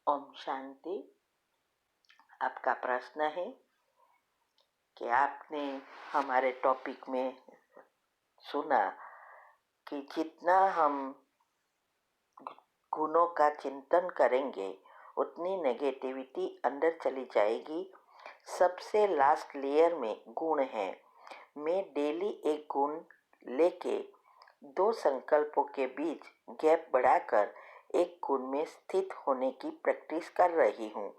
ओम शांति। आपका प्रश्न है कि आपने हमारे टॉपिक में सुना कि जितना हम गुणों का चिंतन करेंगे उतनी नेगेटिविटी अंदर चली जाएगी। सबसे लास्ट लेयर में गुण है। मैं डेली एक गुण लेके 2 संकल्पों के बीच गैप बढ़ाकर एक गुण में स्थित होने की प्रैक्टिस कर रही हूँ,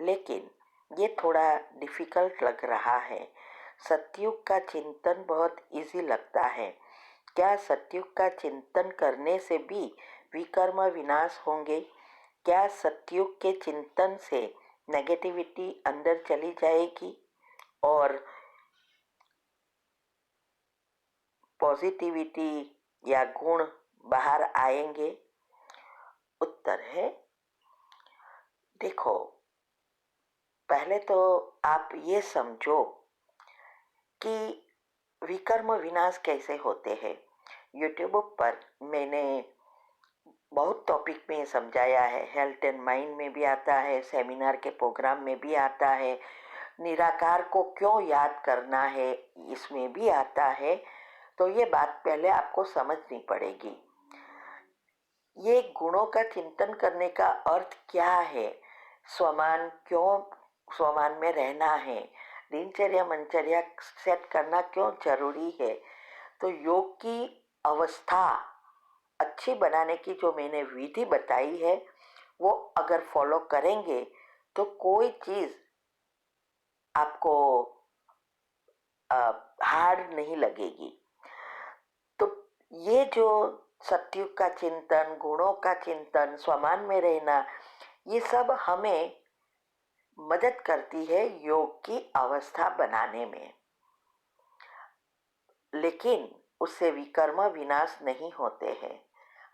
लेकिन ये थोड़ा डिफिकल्ट लग रहा है। सतयुग का चिंतन बहुत इजी लगता है। क्या सतयुग का चिंतन करने से भी विकर्म विनाश होंगे? क्या सतयुग के चिंतन से नेगेटिविटी अंदर चली जाएगी और पॉजिटिविटी या गुण बाहर आएंगे? उत्तर है, देखो, पहले तो आप ये समझो कि विकर्म विनाश कैसे होते हैं। यूट्यूब पर मैंने बहुत टॉपिक में समझाया है। हेल्थ एंड माइंड में भी आता है, सेमिनार के प्रोग्राम में भी आता है, निराकार को क्यों याद करना है इसमें भी आता है। तो ये बात पहले आपको समझनी पड़ेगी। ये गुणों का चिंतन करने का अर्थ क्या है? स्वमान क्यों स्वमान में रहना है? दिनचर्या मनचर्या सेट करना क्यों जरूरी है? तो योग की अवस्था अच्छी बनाने की जो मैंने विधि बताई है वो अगर फॉलो करेंगे तो कोई चीज आपको हार्ड नहीं लगेगी। तो ये जो सतयुग का चिंतन, गुणों का चिंतन, स्वमान में रहना, ये सब हमें मदद करती है योग की अवस्था बनाने में। लेकिन उससे विकर्म विनाश नहीं होते हैं।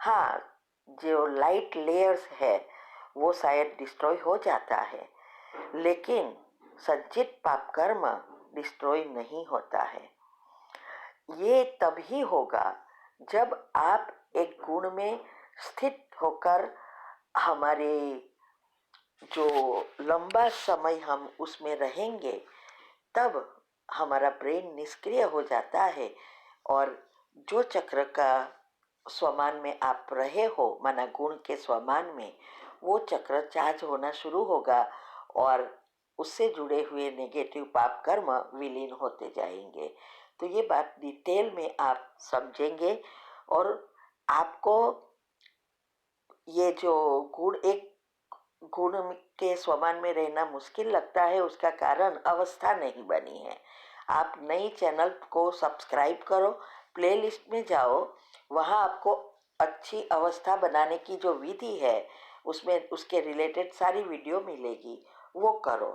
हाँ, जो लाइट लेयर्स है वो शायद डिस्ट्रॉय हो जाता है, लेकिन संचित पाप कर्म डिस्ट्रॉय नहीं होता है। ये तभी होगा जब आप एक गुण में स्थित होकर हमारे जो लंबा समय हम उसमें रहेंगे, तब हमारा ब्रेन निष्क्रिय हो जाता है और जो चक्र का स्वमान में आप रहे हो, माना गुण के स्वमान में, वो चक्र चार्ज होना शुरू होगा और उससे जुड़े हुए नेगेटिव पाप कर्म विलीन होते जाएंगे। तो ये बात डिटेल में आप समझेंगे और आपको ये जो एक गुण के स्वमान में रहना मुश्किल लगता है, उसका कारण अवस्था नहीं बनी है। आप नई चैनल को सब्सक्राइब करो, प्लेलिस्ट में जाओ, वहाँ आपको अच्छी अवस्था बनाने की जो विधि है उसमें उसके रिलेटेड सारी वीडियो मिलेगी, वो करो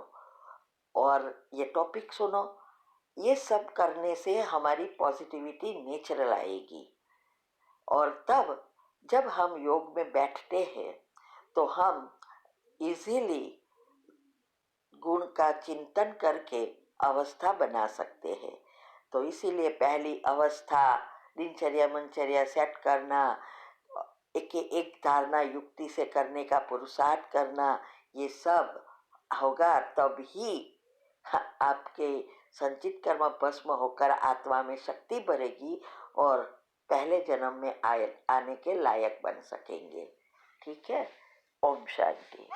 और ये टॉपिक सुनो। ये सब करने से हमारी पॉजिटिविटी नेचुरल आएगी और तब जब हम योग में बैठते हैं तो हम इजीली गुण का चिंतन करके अवस्था बना सकते हैं। तो इसीलिए पहली अवस्था दिनचर्या मनचर्या सेट करना, एक धारणा युक्ति से करने का पुरुषार्थ करना, ये सब होगा तब ही आपके संचित कर्म भस्म होकर आत्मा में शक्ति बढ़ेगी और पहले जन्म में आने के लायक बन सकेंगे। ठीक है। ओम शांति।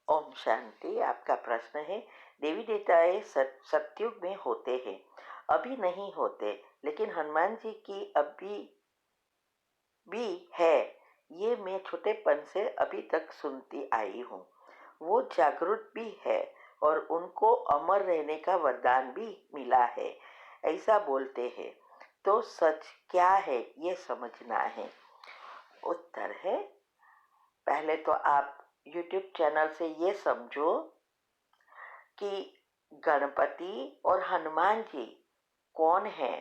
ओम शांति। आपका प्रश्न है, देवी देवताएं सतयुग में होते हैं, अभी नहीं होते, लेकिन हनुमान जी की अभी भी है। ये मैं छोटेपन से अभी तक सुनती आई हूँ। वो जागृत भी है और उनको अमर रहने का वरदान भी मिला है, ऐसा बोलते हैं। तो सच क्या है ये समझना है। उत्तर है, पहले तो आप YouTube चैनल से ये समझो कि गणपति और हनुमान जी कौन है,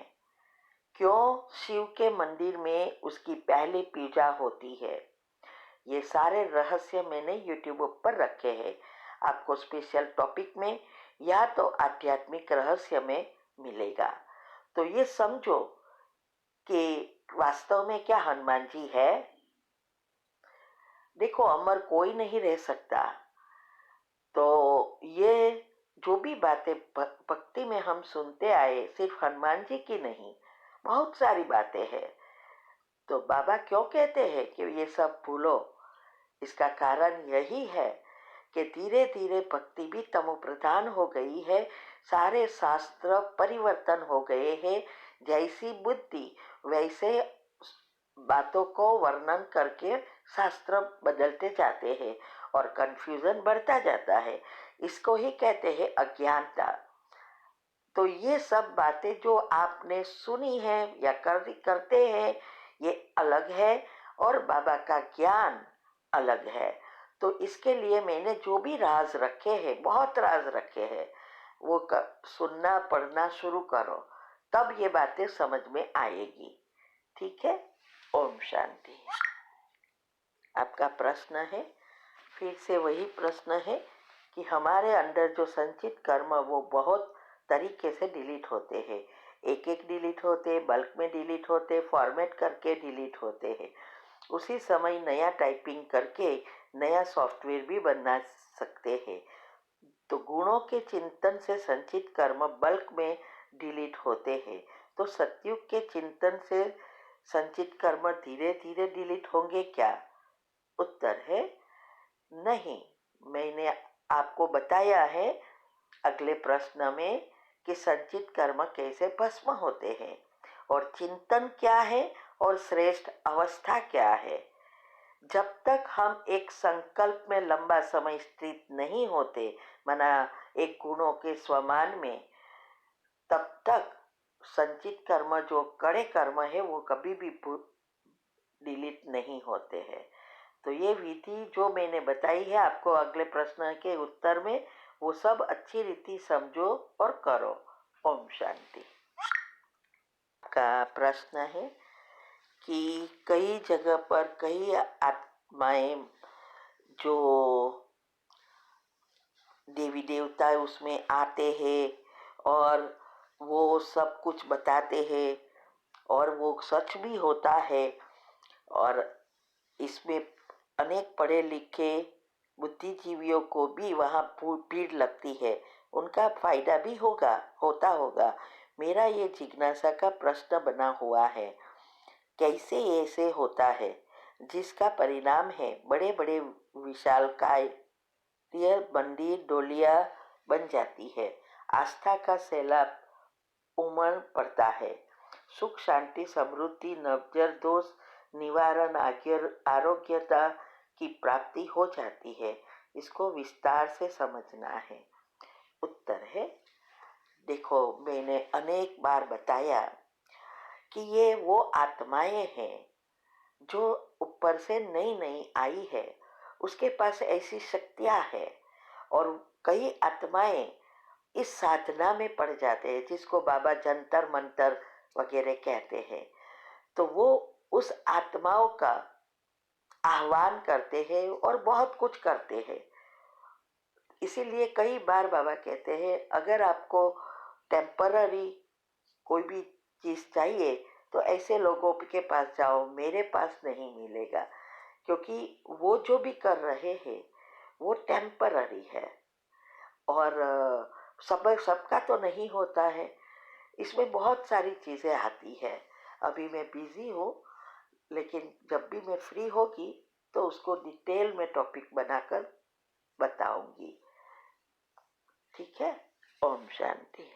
क्यों शिव के मंदिर में उसकी पहली पूजा होती है। ये सारे रहस्य मैंने YouTube पर रखे हैं। आपको स्पेशल टॉपिक में या तो आध्यात्मिक रहस्य में मिलेगा। तो ये समझो कि वास्तव में क्या हनुमान जी है। देखो, अमर कोई नहीं रह सकता। तो ये जो भी बातें भक्ति में हम सुनते आए, सिर्फ हनुमान जी की नहीं, बहुत सारी बातें हैं। तो बाबा क्यों कहते हैं कि ये सब भूलो? इसका कारण यही है कि धीरे धीरे भक्ति भी तमो प्रधान हो गई है। सारे शास्त्र परिवर्तन हो गए हैं। जैसी बुद्धि वैसे बातों को वर्णन करके शास्त्र बदलते जाते हैं और कंफ्यूजन बढ़ता जाता है। इसको ही कहते हैं अज्ञानता। तो ये सब बातें जो आपने सुनी है या करते हैं, ये अलग है और बाबा का ज्ञान अलग है। तो इसके लिए मैंने जो भी राज रखे हैं, बहुत राज रखे हैं, वो सुनना पढ़ना शुरू करो, तब ये बातें समझ में आएगी। ठीक है। ओम शांति। आपका प्रश्न है, फिर से वही प्रश्न है कि हमारे अंदर जो संचित कर्म वो बहुत तरीके से डिलीट होते हैं। एक एक डिलीट होते, बल्क में डिलीट होते, फॉर्मेट करके डिलीट होते हैं। उसी समय नया टाइपिंग करके नया सॉफ्टवेयर भी बना सकते हैं। तो गुणों के चिंतन से संचित कर्म बल्क में डिलीट होते हैं। तो सतयुग के चिंतन से संचित कर्म धीरे धीरे डिलीट होंगे क्या? उत्तर है नहीं। मैंने आपको बताया है अगले प्रश्न में कि संचित कर्म कैसे भस्म होते हैं और चिंतन क्या है और श्रेष्ठ अवस्था क्या है। जब तक हम एक संकल्प में लंबा समय स्थित नहीं होते, माना एक गुणों के स्वमान में, तब तक संचित कर्म जो कड़े कर्म है वो कभी भी डिलीट नहीं होते हैं। तो ये विधि जो मैंने बताई है आपको अगले प्रश्न के उत्तर में, वो सब अच्छी रीति समझो और करो। ओम शांति। का प्रश्न है कि कई जगह पर कई आत्माएं जो देवी देवता उसमें आते हैं और वो सब कुछ बताते हैं और वो सच भी होता है। और इसमें अनेक पढ़े लिखे बुद्धिजीवियों को भी वहाँ भीड़ लगती है, उनका फायदा भी होता होगा। मेरा ये जिज्ञासा का प्रश्न बना हुआ है, कैसे ऐसे होता है जिसका परिणाम है बड़े बड़े विशालकाय मंदिर डोलिया बन जाती है, आस्था का सैलाब उमड़ पड़ता है, सुख शांति समृद्धि नवजर दोष निवारण आरोग्यता की प्राप्ति हो जाती है। इसको विस्तार से समझना है। उत्तर है, देखो मैंने अनेक बार बताया कि ये वो आत्माएं हैं जो ऊपर से नई नई आई है, उसके पास ऐसी शक्तियां है। और कई आत्माएं इस साधना में पड़ जाते हैं जिसको बाबा जंतर मंतर वगैरह कहते हैं। तो वो उस आत्माओं का आह्वान करते हैं और बहुत कुछ करते हैं। इसीलिए कई बार बाबा कहते हैं अगर आपको टेम्पररी कोई भी चीज़ चाहिए तो ऐसे लोगों के पास जाओ, मेरे पास नहीं मिलेगा। क्योंकि वो जो भी कर रहे हैं वो टेम्पररी है और सबका तो नहीं होता है। इसमें बहुत सारी चीज़ें आती है। अभी मैं बिजी हूँ, लेकिन जब भी मैं फ्री होगी तो उसको डिटेल में टॉपिक बनाकर बताऊंगी। ठीक है। ओम शांति।